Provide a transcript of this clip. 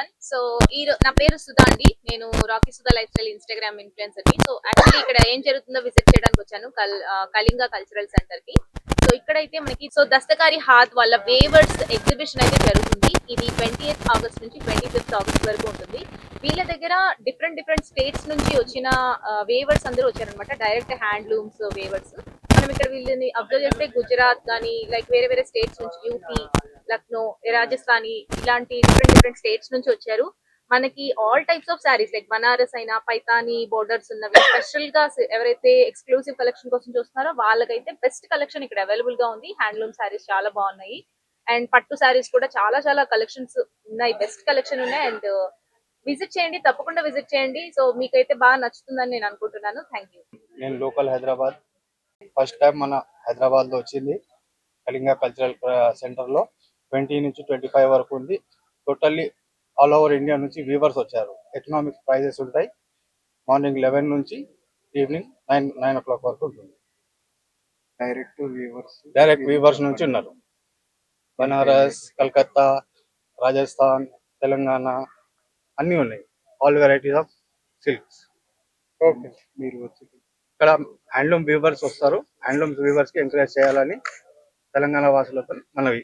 Everyone. So నా పేరు సుధా అండి. నేను Rocky Sudha life style Instagram influencer ని. సో యాక్చువల్లీ ఇక్కడ ఏం జరుగుతుందో విజిట్ చేయడానికి వచ్చాను కళింగ కల్చరల్ సెంటర్ కి. సో ఇక్కడైతే మనకి దస్తకారి హాత్ వాళ్ళ వేవర్స్ ఎగ్జిబిషన్ అయితే జరుగుతుంది. ఇది 28th ఆగస్ట్ నుంచి 25th ఆగస్ట్ వరకు ఉంటుంది. వీళ్ళ దగ్గర డిఫరెంట్ స్టేట్స్ నుంచి వచ్చిన వేవర్స్ అందరూ వచ్చారనమాట. Direct handlooms weavers. మనం ఇక్కడ వీళ్ళని అబ్జర్వ్ చేస్తే గుజరాత్ కానీ లైక్ వేరే స్టేట్స్ నుంచి యూపీ, లక్నో, రాజస్థానీ ఇలాంటి డిఫరెంట్ స్టేట్స్ నుంచి వచ్చారు. మనకి all types of saris like Banaras అయినా పైతానీ బోర్డర్స్ ఉన్నవి స్పెషల్ గా ఎవరైతే ఎక్స్క్లూసివ్ కలెక్షన్ కోసం చూస్తున్నారో వాళ్ళకైతే బెస్ట్ కలెక్షన్ ఇక్కడ అవైలబుల్ గా ఉంది. హ్యాండ్లూమ్ శారీస్ చాలా బాగున్నాయి అండ్ పట్టు శారీస్ కూడా చాలా కలెక్షన్స్ ఉన్నాయి. బెస్ట్ కలెక్షన్ ఉన్నాయి అండ్ విజిట్ చేయండి, తప్పకుండా విజిట్ చేయండి. సో మీకైతే బాగా నచ్చుతుందని నేను అనుకుంటున్నాను. Thank you. నేను లోకల్ హైదరాబాద్ ఫస్ట్ టైం మన హైదరాబాద్ లో వచ్చింది కళింగ కల్చరల్ సెంటర్ లో 20 నుంచి 25 వరకు ఉంది. టోటల్లీ ఆల్ ఓవర్ ఇండియా నుంచి వీవర్స్ వచ్చారు. ఎకనామిక్ ప్రైజెస్ ఉంటాయి. మార్నింగ్ 11 నుంచి ఈవినింగ్ 9 o'clock వరకు ఉంటుంది. డైరెక్ట్ వీవర్స్ నుంచి ఉన్నారు. బనారస్, కలకత్తా, రాజస్థాన్, తెలంగాణ అన్నీ ఉన్నాయి. All varieties of silks. Okay, మీరు వచ్చి ఇక్కడ హ్యాండ్లూమ్ వీవర్స్ వస్తారు. హ్యాండ్లూమ్ వీవర్స్ కి ఎంకరేజ్ చేయాలని తెలంగాణ వాసులతో మనవి.